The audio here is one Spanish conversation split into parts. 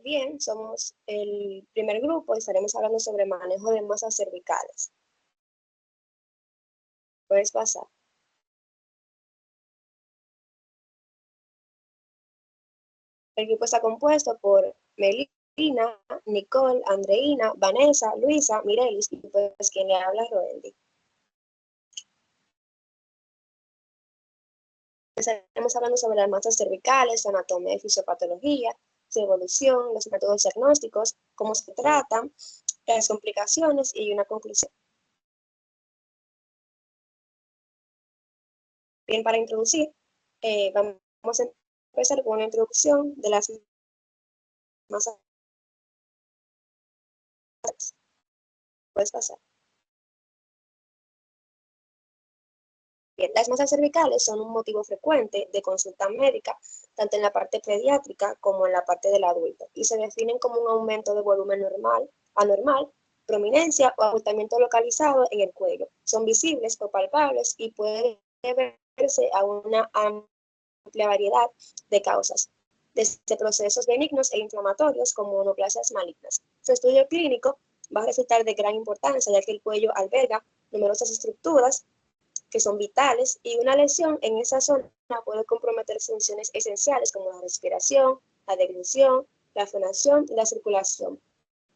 Bien, somos el primer grupo y estaremos hablando sobre manejo de masas cervicales. Puedes pasar. El grupo está compuesto por Melina, Nicole, Andreina, Vanessa, Luisa, Mirelis y pues quien le habla, Roendi. Estaremos hablando sobre las masas cervicales, su anatomía y fisiopatología, su evolución, los métodos diagnósticos, cómo se tratan, las complicaciones y una conclusión. Bien, para introducir, vamos a empezar con una introducción de las masas. Puedes pasar. Bien, las masas cervicales son un motivo frecuente de consulta médica, tanto en la parte pediátrica como en la parte del adulto, y se definen como un aumento de volumen anormal, prominencia o abultamiento localizado en el cuello. Son visibles o palpables y pueden deberse a una amplia variedad de causas, desde procesos benignos e inflamatorios como neoplasias malignas. Su estudio clínico va a resultar de gran importancia, ya que el cuello alberga numerosas estructuras que son vitales, y una lesión en esa zona puede comprometer funciones esenciales como la respiración, la deglución, la fonación y la circulación,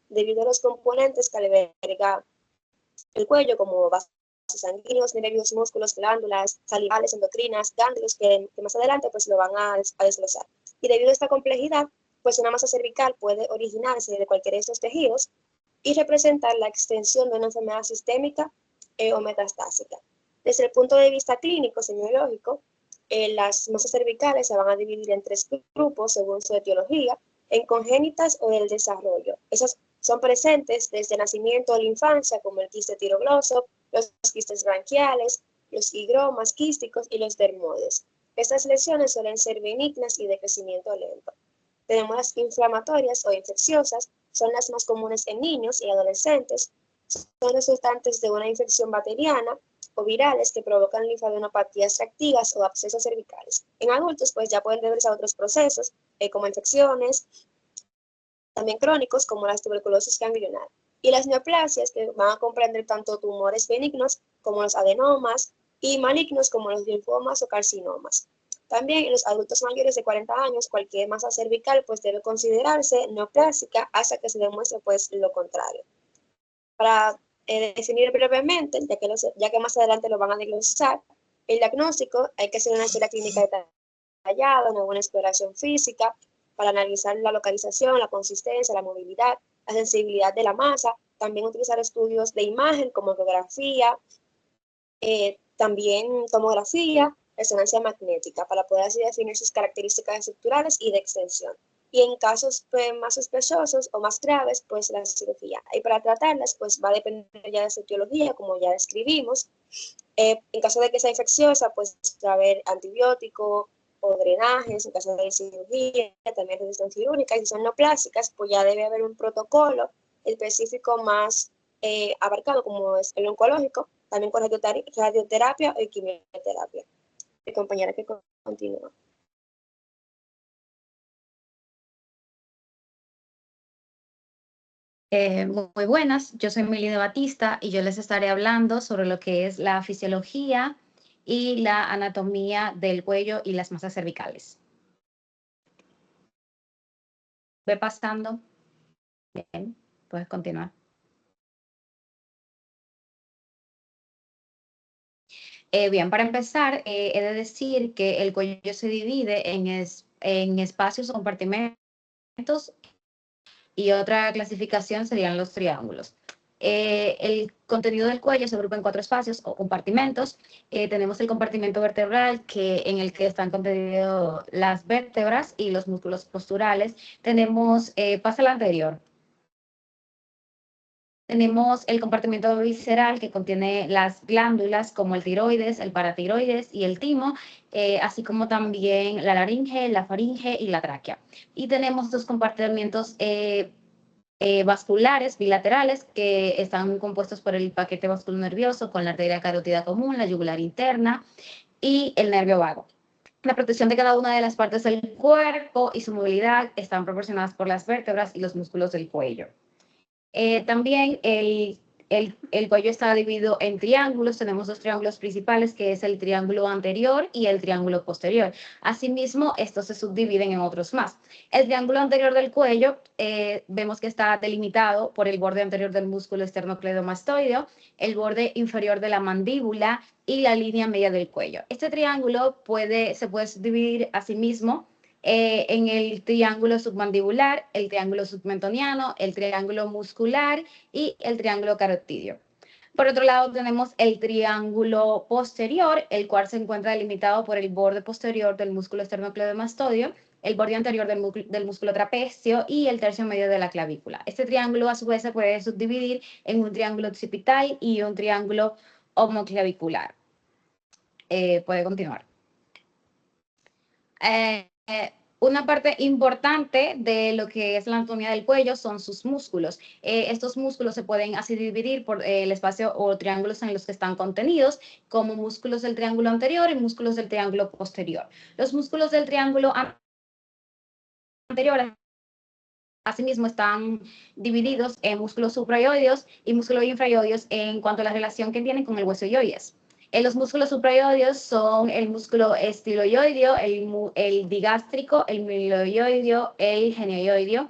debido a los componentes que alberga el cuello, como vasos sanguíneos, nervios, músculos, glándulas, salivales, endocrinas, ganglios, que más adelante pues lo van a desglosar. Y debido a esta complejidad, pues una masa cervical puede originarse de cualquiera de estos tejidos y representar la extensión de una enfermedad sistémica o metastásica. Desde el punto de vista clínico, semiológico, las masas cervicales se van a dividir en tres grupos según su etiología, en congénitas o del desarrollo. Esas son presentes desde el nacimiento o la infancia, como el quiste tirogloso, los quistes branquiales, los higromas quísticos y los dermoides. Estas lesiones suelen ser benignas y de crecimiento lento. Tenemos las inflamatorias o infecciosas, son las más comunes en niños y adolescentes, son resultantes de una infección bacteriana o virales que provocan linfadenopatías reactivas o abscesos cervicales. En adultos, pues ya pueden deberse a otros procesos, como infecciones, también crónicos, como la tuberculosis ganglionar. Y las neoplasias, que van a comprender tanto tumores benignos como los adenomas, y malignos como los linfomas o carcinomas. También en los adultos mayores de 40 años, cualquier masa cervical pues debe considerarse neoplásica hasta que se demuestre pues lo contrario. Para definir brevemente, ya que más adelante lo van a desglosar, el diagnóstico hay que hacer una historia clínica detallada, una buena exploración física, para analizar la localización, la consistencia, la movilidad, la sensibilidad de la masa, también utilizar estudios de imagen como ecografía, también tomografía, resonancia magnética, para poder así definir sus características estructurales y de extensión. Y en casos más sospechosos o más graves, pues la cirugía. Y para tratarlas, pues va a depender ya de su etiología, como ya describimos. En caso de que sea infecciosa, pues va a haber antibiótico o drenajes. En caso de cirugía, también resistencia quirúrgica. Y si son neoplásicas, pues ya debe haber un protocolo específico más abarcado, como es el oncológico, también con radioterapia o quimioterapia. Mi compañera que continúa. Muy buenas, yo soy Melina Batista y yo les estaré hablando sobre lo que es la fisiología y la anatomía del cuello y las masas cervicales. Ve pasando. Bien, puedes continuar. Bien, para empezar, he de decir que el cuello se divide en espacios o compartimentos, y otra clasificación serían los triángulos. El contenido del cuello se agrupa en 4 espacios o compartimentos. Tenemos el compartimento vertebral, en el que están contenidas las vértebras y los músculos posturales. Tenemos, pasa al anterior. Tenemos el compartimento visceral, que contiene las glándulas como el tiroides, el paratiroides y el timo, así como también la laringe, la faringe y la tráquea. Y tenemos 2 compartimentos vasculares bilaterales, que están compuestos por el paquete vasculonervioso con la arteria carótida común, la yugular interna y el nervio vago. La protección de cada una de las partes del cuerpo y su movilidad están proporcionadas por las vértebras y los músculos del cuello. También el cuello está dividido en triángulos. Tenemos dos triángulos principales, que es el triángulo anterior y el triángulo posterior. Asimismo, estos se subdividen en otros más. El triángulo anterior del cuello vemos que está delimitado por el borde anterior del músculo esternocleidomastoideo, el borde inferior de la mandíbula y la línea media del cuello. Este triángulo se puede subdividir asimismo en el triángulo submandibular, el triángulo submentoniano, el triángulo muscular y el triángulo carotidio. Por otro lado, tenemos el triángulo posterior, el cual se encuentra delimitado por el borde posterior del músculo esternocleidomastoideo, el borde anterior del músculo trapecio y el tercio medio de la clavícula. Este triángulo, a su vez, se puede subdividir en un triángulo occipital y un triángulo homoclavicular. Puede continuar. Una parte importante de lo que es la anatomía del cuello son sus músculos. Estos músculos se pueden así dividir por el espacio o triángulos en los que están contenidos, como músculos del triángulo anterior y músculos del triángulo posterior. Los músculos del triángulo anterior asimismo están divididos en músculos suprayoideos y músculos infrayoideos en cuanto a la relación que tienen con el hueso ioides. Los músculos suprayoideos son el músculo estiloioideo, el digástrico, el miloioideo, el genioideo,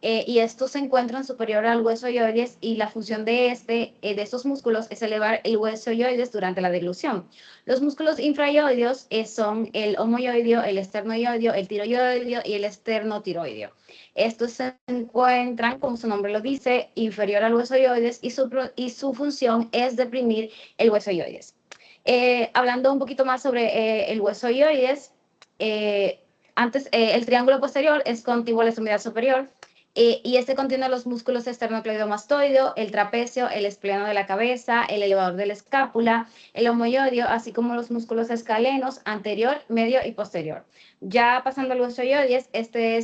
y estos se encuentran superior al hueso ioides, y la función de estos músculos es elevar el hueso ioides durante la deglución. Los músculos infrayoideos son el homoioideo, el esternoioideo, el tiroioideo y el esternotiroideo. Estos se encuentran, como su nombre lo dice, inferior al hueso ioides, y su función es deprimir el hueso ioides. Hablando un poquito más sobre el hueso ioides, el triángulo posterior es contiguo a la extremidad superior, y este contiene los músculos esternocleidomastoideo, el trapecio, el espleno de la cabeza, el elevador de la escápula, el homoioideo, así como los músculos escalenos anterior, medio y posterior. Ya pasando al hueso ioides, este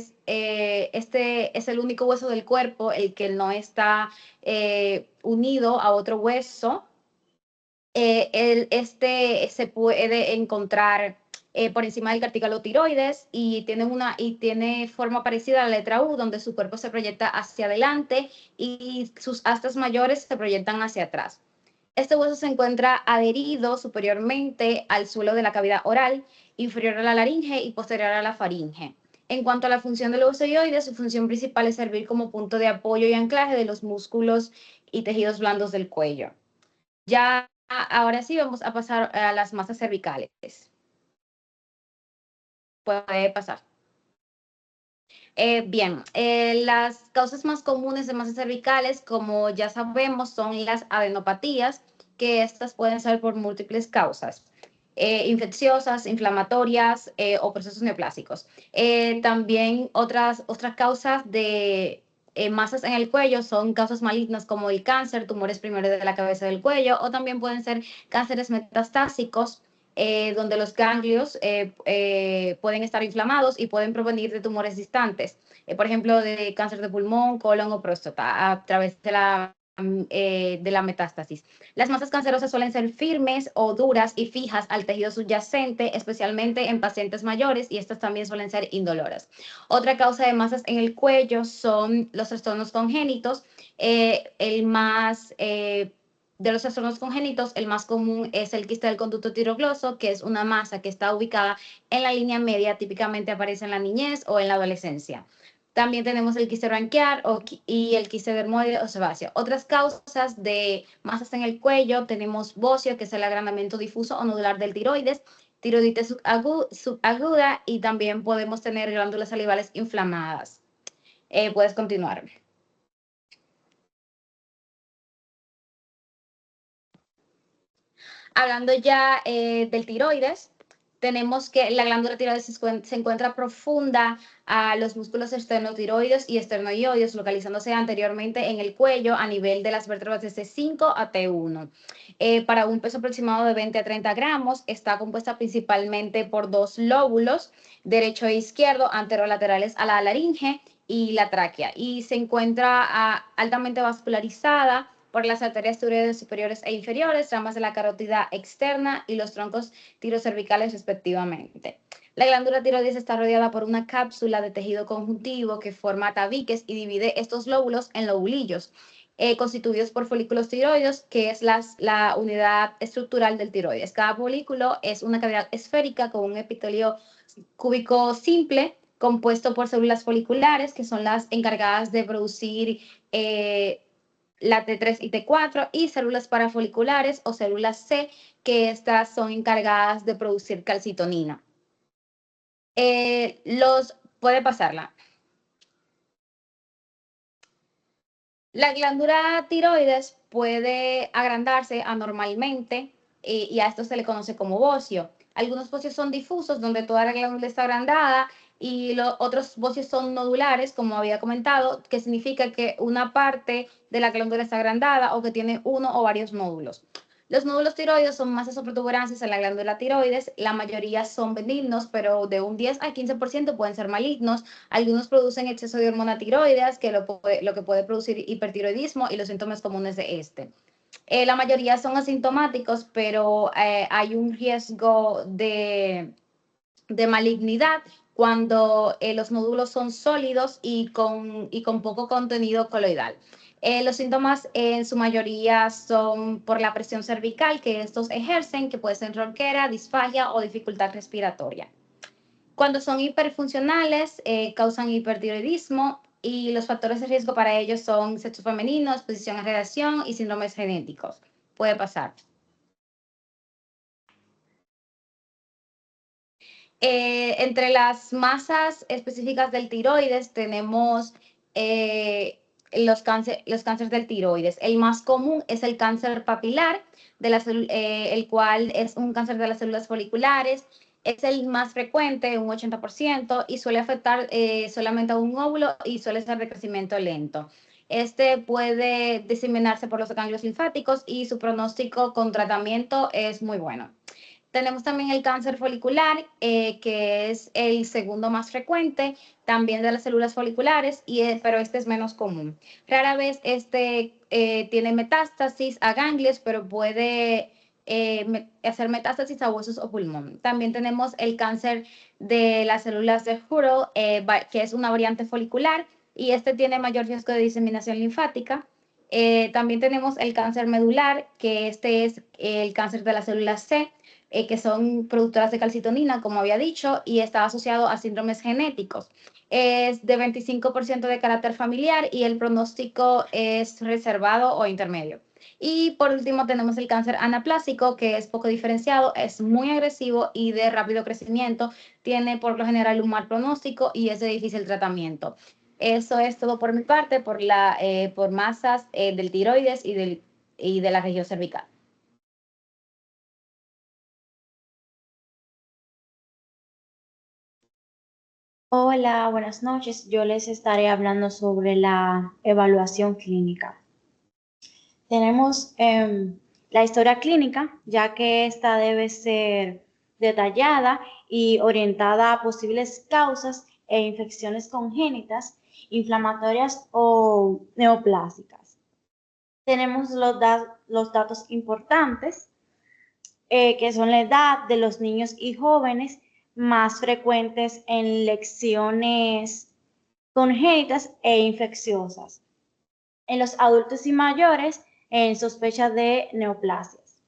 es el único hueso del cuerpo el que no está unido a otro hueso. Se puede encontrar por encima del cartílago tiroides, y tiene forma parecida a la letra U, donde su cuerpo se proyecta hacia adelante y sus astas mayores se proyectan hacia atrás. Este hueso se encuentra adherido superiormente al suelo de la cavidad oral, inferior a la laringe y posterior a la faringe. En cuanto a la función del hueso ioides, su función principal es servir como punto de apoyo y anclaje de los músculos y tejidos blandos del cuello. Ya ahora sí vamos a pasar a las masas cervicales. Puede pasar. Bien, las causas más comunes de masas cervicales, como ya sabemos, son las adenopatías, que estas pueden ser por múltiples causas, infecciosas, inflamatorias o procesos neoplásicos. También otras causas de masas en el cuello son causas malignas, como el cáncer, tumores primarios de la cabeza del cuello, o también pueden ser cánceres metastásicos, donde los ganglios pueden estar inflamados y pueden provenir de tumores distantes, por ejemplo, de cáncer de pulmón, colon o próstata, a través de la metástasis. Las masas cancerosas suelen ser firmes o duras y fijas al tejido subyacente, especialmente en pacientes mayores, y estas también suelen ser indoloras. Otra causa de masas en el cuello son los trastornos congénitos. De los trastornos congénitos, el más común es el quiste del conducto tirogloso, que es una masa que está ubicada en la línea media, típicamente aparece en la niñez o en la adolescencia. También tenemos el quiste branquial y el quiste dermoide o sebáceo. Otras causas de masas en el cuello, tenemos bocio, que es el agrandamiento difuso o nodular del tiroides, tiroiditis subaguda, y también podemos tener glándulas salivales inflamadas. Puedes continuar. Hablando ya del tiroides, tenemos que la glándula tiroides se encuentra profunda a los músculos estenotiroides y esternoioides, localizándose anteriormente en el cuello a nivel de las vértebras de T5 a T1. Para un peso aproximado de 20 a 30 gramos, está compuesta principalmente por dos lóbulos, derecho e izquierdo, anterolaterales a la laringe y la tráquea, y se encuentra altamente vascularizada por las arterias tiroides superiores e inferiores, ramas de la carótida externa y los troncos tirocervicales respectivamente. La glándula tiroides está rodeada por una cápsula de tejido conjuntivo que forma tabiques y divide estos lóbulos en lobulillos, constituidos por folículos tiroides, que es la unidad estructural del tiroides. Cada folículo es una cavidad esférica con un epitelio cúbico simple compuesto por células foliculares, que son las encargadas de producir la T3 y T4, y células parafoliculares o células C, que estas son encargadas de producir calcitonina. Puede pasarla. La glándula tiroides puede agrandarse anormalmente y a esto se le conoce como bocio. Algunos bocios son difusos, donde toda la glándula está agrandada, y los otros bocios son nodulares, como había comentado, que significa que una parte de la glándula está agrandada o que tiene uno o varios nódulos. Los nódulos tiroides son masas o protuberancias en la glándula tiroides. La mayoría son benignos, pero de un 10 al 15% pueden ser malignos. Algunos producen exceso de hormona tiroides, que lo que puede producir hipertiroidismo y los síntomas comunes de este. La mayoría son asintomáticos, pero hay un riesgo de malignidad cuando los nódulos son sólidos y con poco contenido coloidal. Los síntomas en su mayoría son por la presión cervical que estos ejercen, que puede ser ronquera, disfagia o dificultad respiratoria. Cuando son hiperfuncionales, causan hipertiroidismo, y los factores de riesgo para ellos son sexo femenino, exposición a radiación y síndromes genéticos. Puede pasar. Entre las masas específicas del tiroides tenemos los cánceres del tiroides. El más común es el cáncer papilar, el cual es un cáncer de las células foliculares. Es el más frecuente, un 80%, y suele afectar solamente a un óvulo y suele ser de crecimiento lento. Este puede diseminarse por los ganglios linfáticos y su pronóstico con tratamiento es muy bueno. Tenemos también el cáncer folicular, que es el segundo más frecuente, también de las células foliculares, pero este es menos común. Rara vez tiene metástasis a ganglios, pero puede hacer metástasis a huesos o pulmón. También tenemos el cáncer de las células de Hurel, que es una variante folicular, y este tiene mayor riesgo de diseminación linfática. También tenemos el cáncer medular, que este es el cáncer de las células C, que son productoras de calcitonina, como había dicho, y está asociado a síndromes genéticos. Es de 25% de carácter familiar y el pronóstico es reservado o intermedio. Y por último tenemos el cáncer anaplásico, que es poco diferenciado, es muy agresivo y de rápido crecimiento, tiene por lo general un mal pronóstico y es de difícil tratamiento. Eso es todo por mi parte, por masas del tiroides y de la región cervical. Hola, buenas noches. Yo les estaré hablando sobre la evaluación clínica. Tenemos la historia clínica, ya que esta debe ser detallada y orientada a posibles causas e infecciones congénitas, inflamatorias o neoplásicas. Tenemos los datos importantes, que son la edad de los niños y jóvenes más frecuentes en lesiones congénitas e infecciosas. En los adultos y mayores, en sospecha de neoplasias.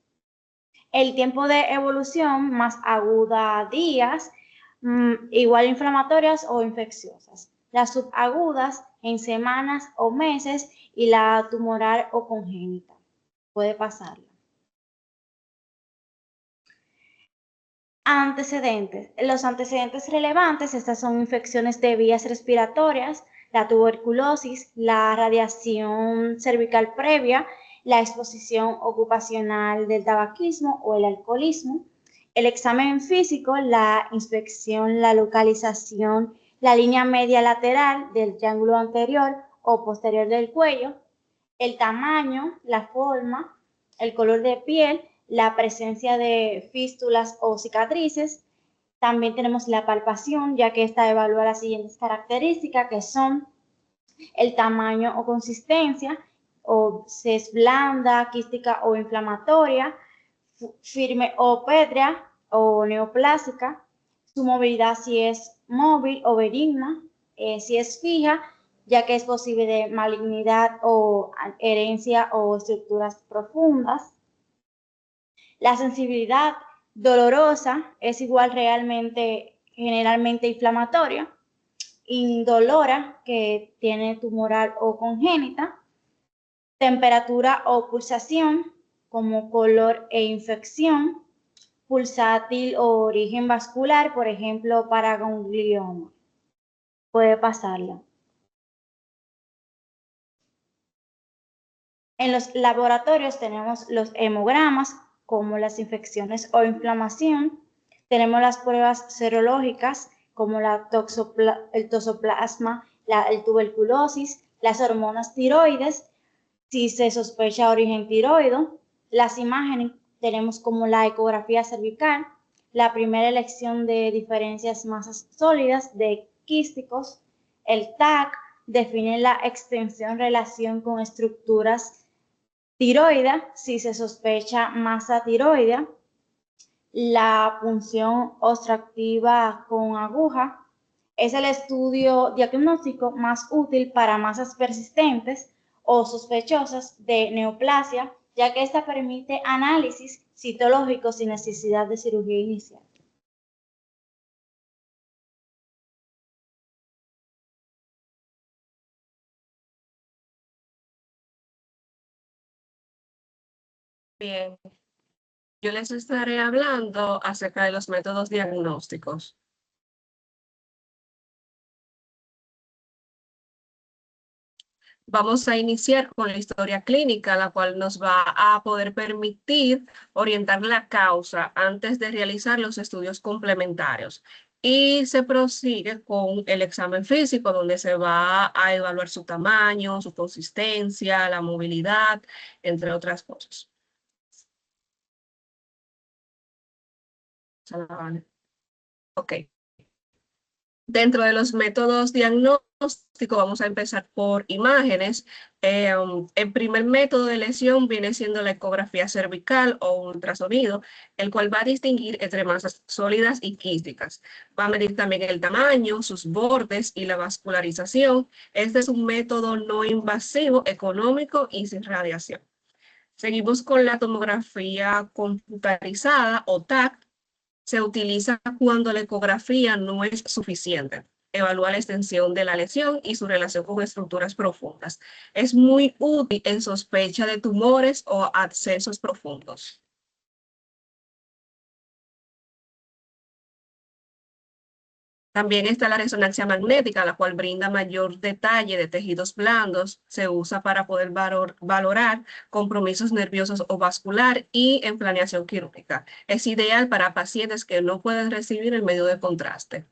El tiempo de evolución más aguda, días, igual inflamatorias o infecciosas. Las subagudas en semanas o meses, y la tumoral o congénita. Puede pasarla. Antecedentes. Los antecedentes relevantes, estas son infecciones de vías respiratorias, la tuberculosis, la radiación cervical previa, la exposición ocupacional del tabaquismo o el alcoholismo, el examen físico, la inspección, la localización, la línea media lateral del triángulo anterior o posterior del cuello, el tamaño, la forma, el color de piel, la presencia de fístulas o cicatrices. También tenemos la palpación, ya que esta evalúa las siguientes características, que son el tamaño o consistencia, o si es blanda, quística o inflamatoria, firme o pétrea o neoplásica, su movilidad si es móvil o benigna, si es fija, ya que es posible de malignidad o herencia o estructuras profundas. La sensibilidad dolorosa es igual realmente, generalmente inflamatoria, indolora, que tiene tumoral o congénita, temperatura o pulsación, como color e infección, pulsátil o origen vascular, por ejemplo, paraganglioma. Puede pasarla. En los laboratorios tenemos los hemogramas, como las infecciones o inflamación. Tenemos las pruebas serológicas, como el toxoplasma, el tuberculosis, las hormonas tiroides, si se sospecha origen tiroido. Las imágenes tenemos como la ecografía cervical, la primera elección de diferencias masas sólidas de quísticos, el TAC, define la extensión relación con estructuras tiroidea, si se sospecha masa tiroidea, la punción obstructiva con aguja, es el estudio diagnóstico más útil para masas persistentes o sospechosas de neoplasia, ya que esta permite análisis citológico sin necesidad de cirugía inicial. Bien, yo les estaré hablando acerca de los métodos diagnósticos. Vamos a iniciar con la historia clínica, la cual nos va a poder permitir orientar la causa antes de realizar los estudios complementarios. Y se prosigue con el examen físico, donde se va a evaluar su tamaño, su consistencia, la movilidad, entre otras cosas. Ok. Dentro de los métodos diagnósticos vamos a empezar por imágenes. El primer método de lesión viene siendo la ecografía cervical o ultrasonido, el cual va a distinguir entre masas sólidas y quísticas. Va a medir también el tamaño, sus bordes y la vascularización. Este es un método no invasivo, económico y sin radiación. Seguimos con la tomografía computarizada o TAC. Se utiliza cuando la ecografía no es suficiente. Evalúa la extensión de la lesión y su relación con estructuras profundas. Es muy útil en sospecha de tumores o abscesos profundos. También está la resonancia magnética, la cual brinda mayor detalle de tejidos blandos. Se usa para poder valorar compromisos nerviosos o vascular y en planeación quirúrgica. Es ideal para pacientes que no pueden recibir el medio de contraste.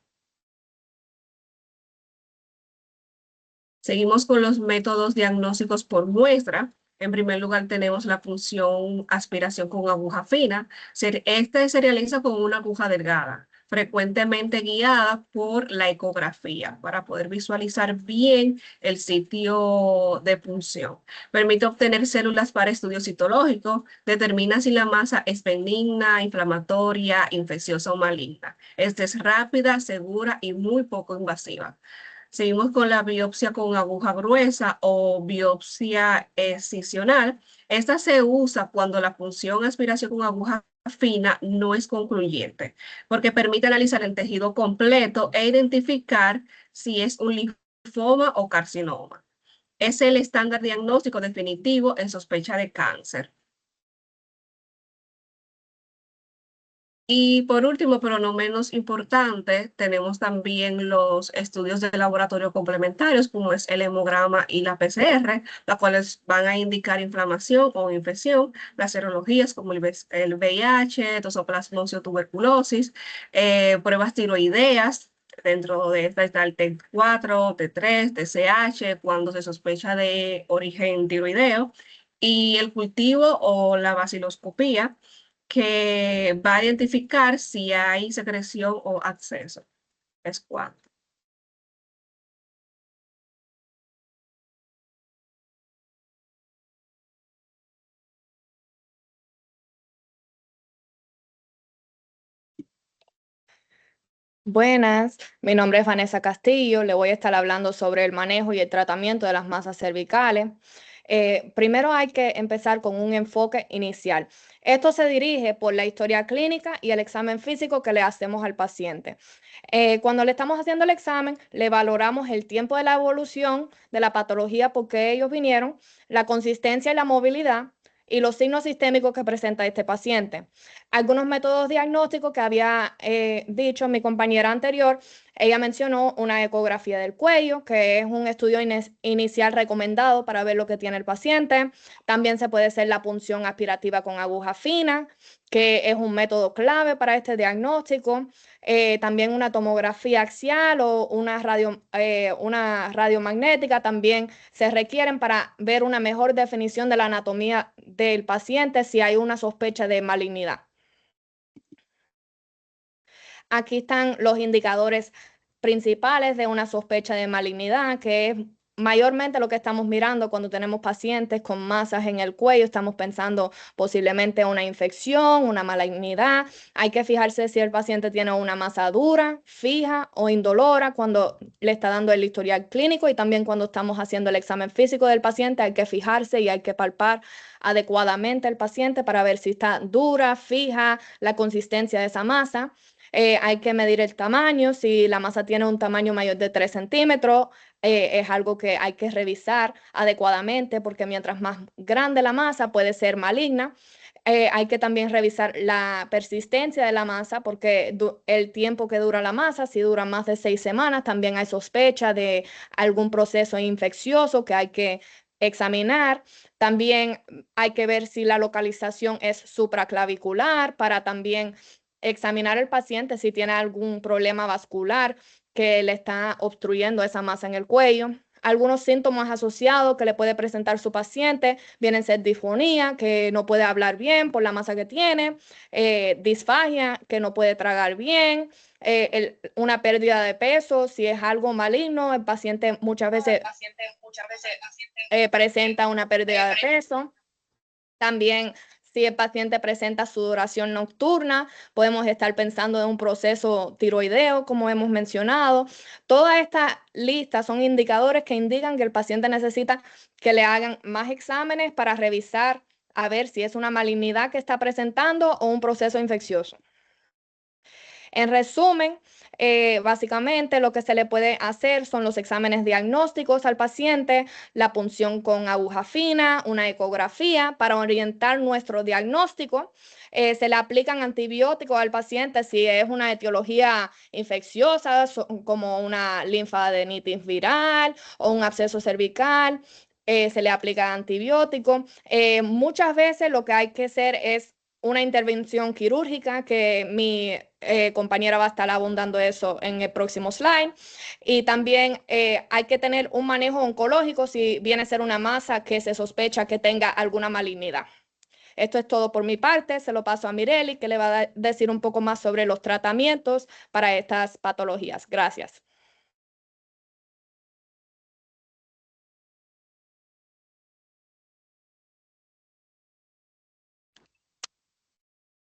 Seguimos con los métodos diagnósticos por muestra. En primer lugar tenemos la punción aspiración con aguja fina. Este se realiza con una aguja delgada, frecuentemente guiada por la ecografía para poder visualizar bien el sitio de punción. Permite obtener células para estudio citológico, determina si la masa es benigna, inflamatoria, infecciosa o maligna. Esta es rápida, segura y muy poco invasiva. Seguimos con la biopsia con aguja gruesa o biopsia excisional. Esta se usa cuando la punción aspiración con aguja fina no es concluyente, porque permite analizar el tejido completo e identificar si es un linfoma o carcinoma. Es el estándar diagnóstico definitivo en sospecha de cáncer. Y por último, pero no menos importante, tenemos también los estudios de laboratorio complementarios, como es el hemograma y la PCR, las cuales van a indicar inflamación o infección, las serologías como el VIH, toxoplasmosis o tuberculosis, pruebas tiroideas. Dentro de esta está el T4, T3, TSH, cuando se sospecha de origen tiroideo, y el cultivo o la baciloscopía, que va a identificar si hay secreción o acceso. Es cuánto. Buenas, mi nombre es Vanessa Castillo. Le voy a estar hablando sobre el manejo y el tratamiento de las masas cervicales. Primero hay que empezar con un enfoque inicial. Esto se dirige por la historia clínica y el examen físico que le hacemos al paciente. Cuando le estamos haciendo el examen, le valoramos el tiempo de la evolución de la patología por qué ellos vinieron, la consistencia y la movilidad y los signos sistémicos que presenta este paciente. Algunos métodos diagnósticos que había dicho mi compañera anterior, ella mencionó una ecografía del cuello, que es un estudio inicial recomendado para ver lo que tiene el paciente. También se puede hacer la punción aspirativa con aguja fina, que es un método clave para este diagnóstico. También una tomografía axial o una radiomagnética también se requieren para ver una mejor definición de la anatomía del paciente si hay una sospecha de malignidad. Aquí están los indicadores principales de una sospecha de malignidad, que es mayormente lo que estamos mirando cuando tenemos pacientes con masas en el cuello. Estamos pensando posiblemente una infección, una malignidad. Hay que fijarse si el paciente tiene una masa dura, fija o indolora cuando le está dando el historial clínico, y también cuando estamos haciendo el examen físico del paciente hay que fijarse y hay que palpar adecuadamente el paciente para ver si está dura, fija, la consistencia de esa masa. Hay que medir el tamaño. Si la masa tiene un tamaño mayor de 3 centímetros, es algo que hay que revisar adecuadamente, porque mientras más grande la masa puede ser maligna. Hay que también revisar la persistencia de la masa, porque el tiempo que dura la masa, si dura más de 6 semanas, también hay sospecha de algún proceso infeccioso que hay que examinar. También hay que ver si la localización es supraclavicular, para también examinar al paciente si tiene algún problema vascular que le está obstruyendo esa masa en el cuello. Algunos síntomas asociados que le puede presentar su paciente vienen a ser disfonía, que no puede hablar bien por la masa que tiene, disfagia, que no puede tragar bien, una pérdida de peso. Si es algo maligno, el paciente muchas veces presenta una pérdida de peso. También, si el paciente presenta sudoración nocturna, podemos estar pensando en un proceso tiroideo, como hemos mencionado. Todas estas listas son indicadores que indican que el paciente necesita que le hagan más exámenes para revisar a ver si es una malignidad que está presentando o un proceso infeccioso. En resumen, básicamente lo que se le puede hacer son los exámenes diagnósticos al paciente, la punción con aguja fina, una ecografía para orientar nuestro diagnóstico. Se le aplican antibióticos al paciente si es una etiología infecciosa, como una linfadenitis viral o un absceso cervical. Se le aplica antibiótico. Muchas veces lo que hay que hacer es una intervención quirúrgica, que mi compañera va a estar abundando eso en el próximo slide. Y también hay que tener un manejo oncológico si viene a ser una masa que se sospecha que tenga alguna malignidad. Esto es todo por mi parte. Se lo paso a Mireli, que le va a decir un poco más sobre los tratamientos para estas patologías. Gracias.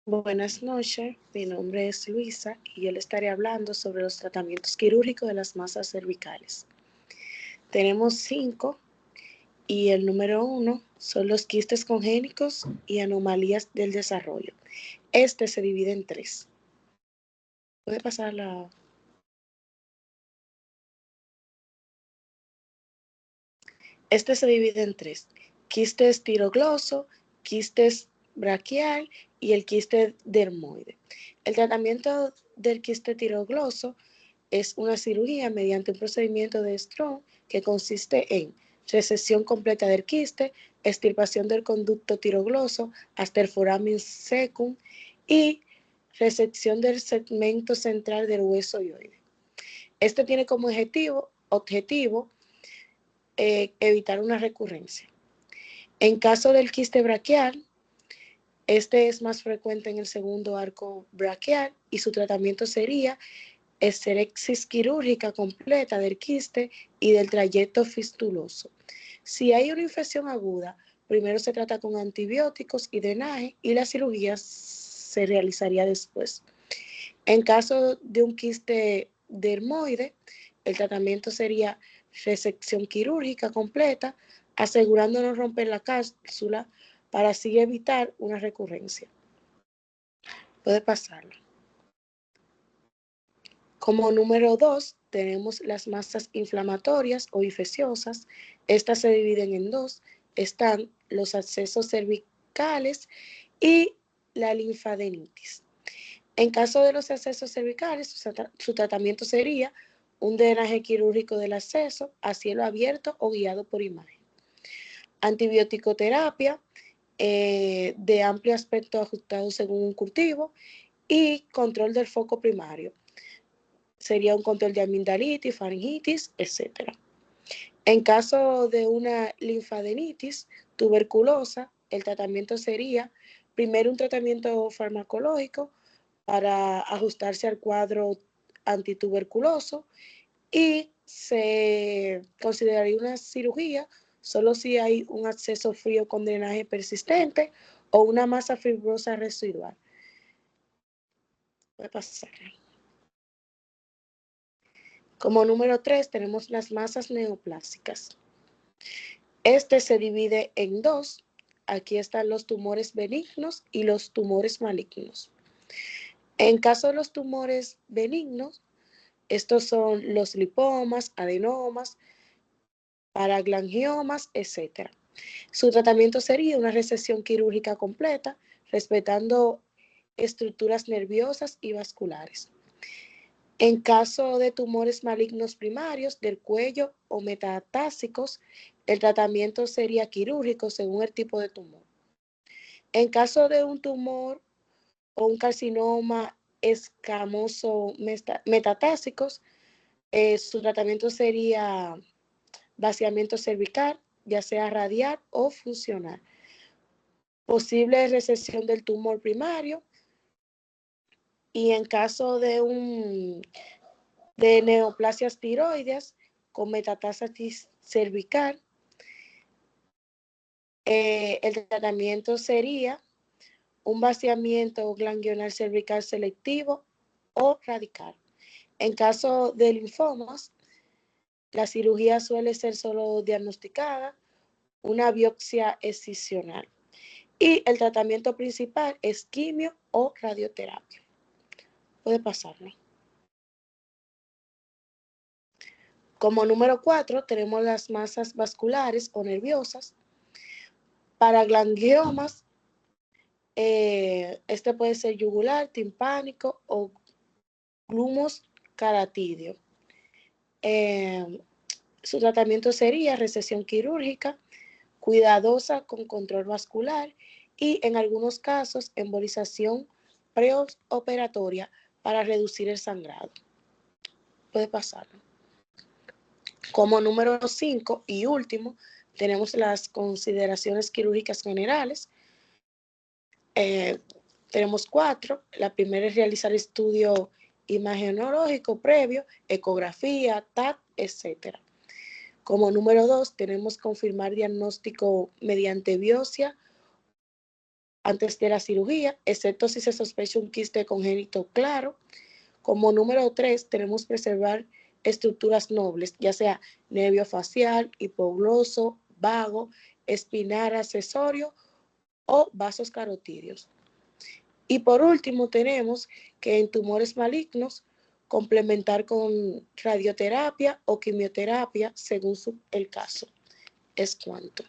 Buenas noches, mi nombre es Luisa y yo le estaré hablando sobre los tratamientos quirúrgicos de las masas cervicales. Tenemos 5 y el número 1 son los quistes congénitos y anomalías del desarrollo. Este se divide en 3. ¿Puede pasar la...? Este se divide en 3. Quistes tirogloso, quistes braquial y el quiste dermoide. El tratamiento del quiste tirogloso es una cirugía mediante un procedimiento de Strong que consiste en resección completa del quiste, extirpación del conducto tirogloso hasta el foramen secum y resección del segmento central del hueso hioide. Este tiene como objetivo evitar una recurrencia. En caso del quiste braquial, este es más frecuente en el segundo arco braquial y su tratamiento sería esterecsis quirúrgica completa del quiste y del trayecto fistuloso. Si hay una infección aguda, primero se trata con antibióticos y drenaje y la cirugía se realizaría después. En caso de un quiste dermoide, el tratamiento sería resección quirúrgica completa, asegurando no romper la cápsula para así evitar una recurrencia. Puede pasarlo. Como número 2, tenemos las masas inflamatorias o infecciosas. Estas se dividen en dos. Están los abscesos cervicales y la linfadenitis. En caso de los abscesos cervicales, su tratamiento sería un drenaje quirúrgico del absceso a cielo abierto o guiado por imagen. Antibiótico-terapia de amplio aspecto ajustado según un cultivo y control del foco primario. Sería un control de amigdalitis, faringitis, etc. En caso de una linfadenitis tuberculosa, el tratamiento sería primero un tratamiento farmacológico para ajustarse al cuadro antituberculoso y se consideraría una cirugía solo si hay un absceso frío con drenaje persistente o una masa fibrosa residual. Voy a pasar. Como número 3 tenemos las masas neoplásicas. Este se divide en dos. Aquí están los tumores benignos y los tumores malignos. En caso de los tumores benignos, estos son los lipomas, adenomas, paraglangiomas, etc. Su tratamiento sería una resección quirúrgica completa, respetando estructuras nerviosas y vasculares. En caso de tumores malignos primarios del cuello o metastásicos, el tratamiento sería quirúrgico según el tipo de tumor. En caso de un tumor o un carcinoma escamoso metastásicos, su tratamiento sería vaciamiento cervical, ya sea radial o funcional. Posible resección del tumor primario. Y en caso de neoplasias tiroides con metástasis cervical, el tratamiento sería un vaciamiento ganglionar cervical selectivo o radical. En caso de linfomas, la cirugía suele ser solo diagnosticada, una biopsia excisional. Y el tratamiento principal es quimio o radioterapia. Puede pasarlo. Como número 4 tenemos las masas vasculares o nerviosas. Para glangiomas, este puede ser yugular, timpánico o glumos caratidio. Su tratamiento sería resección quirúrgica, cuidadosa con control vascular y en algunos casos embolización preoperatoria para reducir el sangrado. Puede pasarlo. Como número 5 y último, tenemos las consideraciones quirúrgicas generales. Tenemos 4. La primera es realizar estudio imagenológico previo, ecografía, TAC, etc. Como número 2, tenemos confirmar diagnóstico mediante biopsia antes de la cirugía, excepto si se sospecha un quiste congénito claro. Como número 3, tenemos preservar estructuras nobles, ya sea nervio facial, hipogloso, vago, espinar accesorio o vasos carotídeos. Y por último, tenemos que en tumores malignos complementar con radioterapia o quimioterapia según el caso. Es cuanto.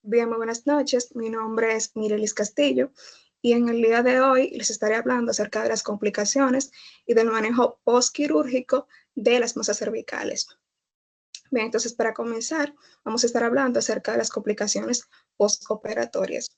Bien, muy buenas noches. Mi nombre es Mirelis Castillo y en el día de hoy les estaré hablando acerca de las complicaciones y del manejo postquirúrgico de las masas cervicales. Bien, entonces para comenzar, vamos a estar hablando acerca de las complicaciones postoperatorias.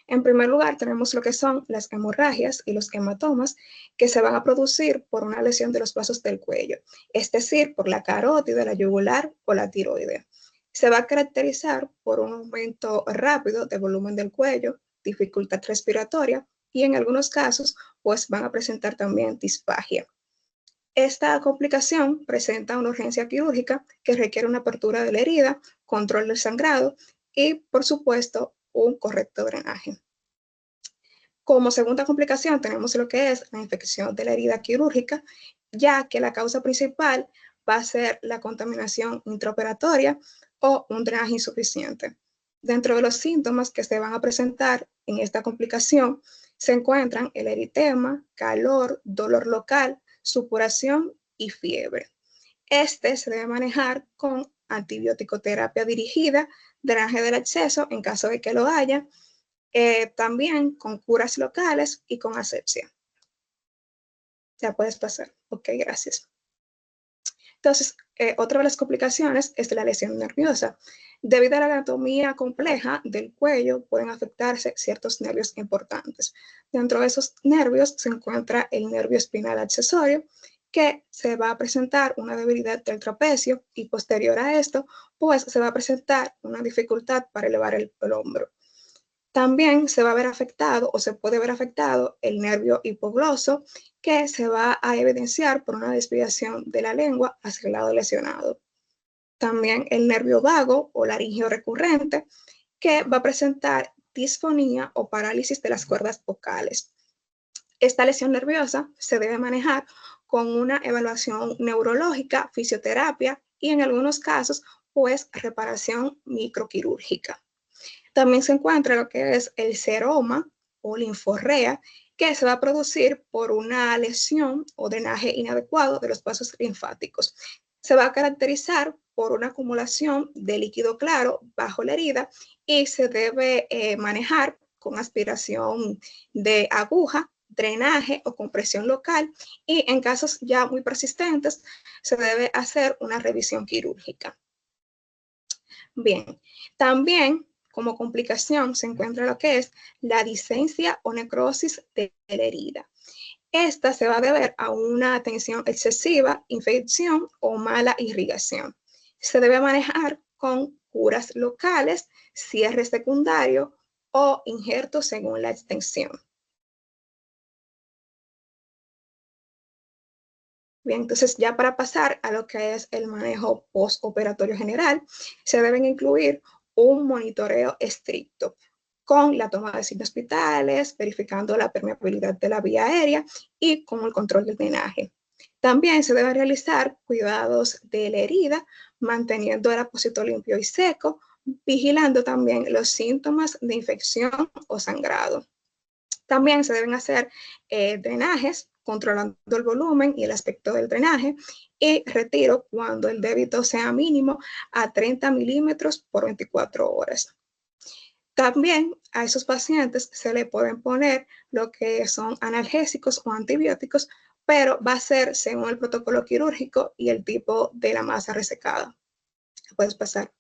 En primer lugar, tenemos lo que son las hemorragias y los hematomas que se van a producir por una lesión de los vasos del cuello, es decir, por la carótida, la yugular o la tiroide. Se va a caracterizar por un aumento rápido del volumen del cuello, dificultad respiratoria y en algunos casos pues van a presentar también disfagia. Esta complicación presenta una urgencia quirúrgica que requiere una apertura de la herida control del sangrado y, por supuesto, un correcto drenaje. Como segunda complicación tenemos lo que es la infección de la herida quirúrgica, ya que la causa principal va a ser la contaminación intraoperatoria o un drenaje insuficiente. Dentro de los síntomas que se van a presentar en esta complicación se encuentran el eritema, calor, dolor local, supuración y fiebre. Este se debe manejar con antibiótico-terapia dirigida, drenaje del absceso en caso de que lo haya, también con curas locales y con asepsia. Ya puedes pasar. Ok, gracias. Entonces, otra de las complicaciones es la lesión nerviosa. Debido a la anatomía compleja del cuello, pueden afectarse ciertos nervios importantes. Dentro de esos nervios se encuentra el nervio espinal accesorio, que se va a presentar una debilidad del trapecio y posterior a esto, pues se va a presentar una dificultad para elevar el hombro. También se va a ver afectado o se puede ver afectado el nervio hipogloso, que se va a evidenciar por una desviación de la lengua hacia el lado lesionado. También el nervio vago o laringio recurrente, que va a presentar disfonía o parálisis de las cuerdas vocales. Esta lesión nerviosa se debe manejar con una evaluación neurológica, fisioterapia y en algunos casos, pues reparación microquirúrgica. También se encuentra lo que es el seroma o linforrea, que se va a producir por una lesión o drenaje inadecuado de los vasos linfáticos. Se va a caracterizar por una acumulación de líquido claro bajo la herida y se debe manejar con aspiración de aguja, drenaje o compresión local, y en casos ya muy persistentes se debe hacer una revisión quirúrgica. Bien, también como complicación se encuentra lo que es la disencia o necrosis de la herida. Esta se va a deber a una tensión excesiva, infección o mala irrigación. Se debe manejar con curas locales, cierre secundario o injertos según la extensión. Bien, entonces ya para pasar a lo que es el manejo postoperatorio general, se deben incluir un monitoreo estricto con la toma de signos vitales, verificando la permeabilidad de la vía aérea y con el control del drenaje. También se deben realizar cuidados de la herida, manteniendo el apósito limpio y seco, vigilando también los síntomas de infección o sangrado. También se deben hacer drenajes, controlando el volumen y el aspecto del drenaje, y retiro cuando el débito sea mínimo a 30 milímetros por 24 horas. También a esos pacientes se le pueden poner lo que son analgésicos o antibióticos, pero va a ser según el protocolo quirúrgico y el tipo de la masa resecada. Puedes pasar.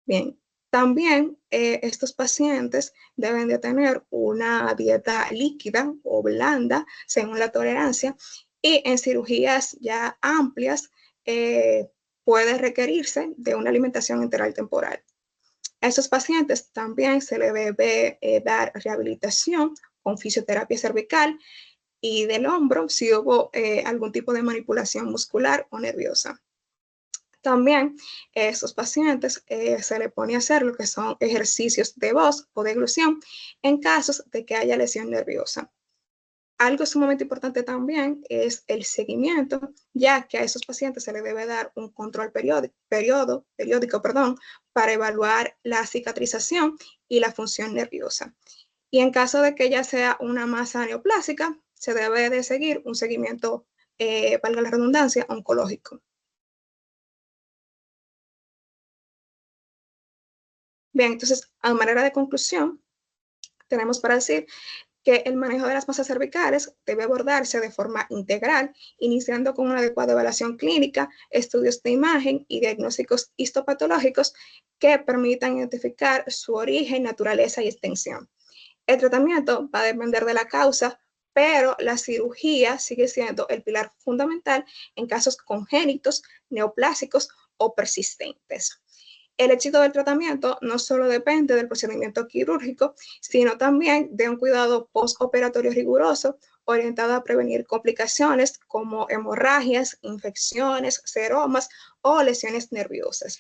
Bien. También estos pacientes deben de tener una dieta líquida o blanda según la tolerancia, y en cirugías ya amplias puede requerirse de una alimentación enteral temporal. A estos pacientes también se les debe dar rehabilitación con fisioterapia cervical y del hombro si hubo algún tipo de manipulación muscular o nerviosa. También a estos pacientes se le pone a hacer lo que son ejercicios de voz o deglución en casos de que haya lesión nerviosa. Algo sumamente importante también es el seguimiento, ya que a esos pacientes se les debe dar un control periódico, para evaluar la cicatrización y la función nerviosa. Y en caso de que ya sea una masa neoplásica, se debe de seguir un seguimiento, valga la redundancia, oncológico. Bien, entonces, a manera de conclusión, tenemos para decir que el manejo de las masas cervicales debe abordarse de forma integral, iniciando con una adecuada evaluación clínica, estudios de imagen y diagnósticos histopatológicos que permitan identificar su origen, naturaleza y extensión. El tratamiento va a depender de la causa, pero la cirugía sigue siendo el pilar fundamental en casos congénitos, neoplásicos o persistentes. El éxito del tratamiento no solo depende del procedimiento quirúrgico, sino también de un cuidado postoperatorio riguroso orientado a prevenir complicaciones como hemorragias, infecciones, seromas o lesiones nerviosas.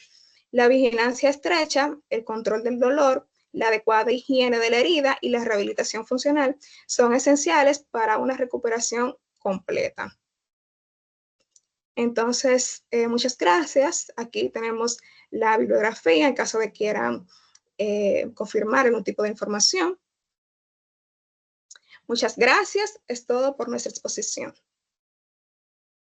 La vigilancia estrecha, el control del dolor, la adecuada higiene de la herida y la rehabilitación funcional son esenciales para una recuperación completa. Entonces, muchas gracias. Aquí tenemos la bibliografía en caso de quieran confirmar algún tipo de información. Muchas gracias. Es todo por nuestra exposición.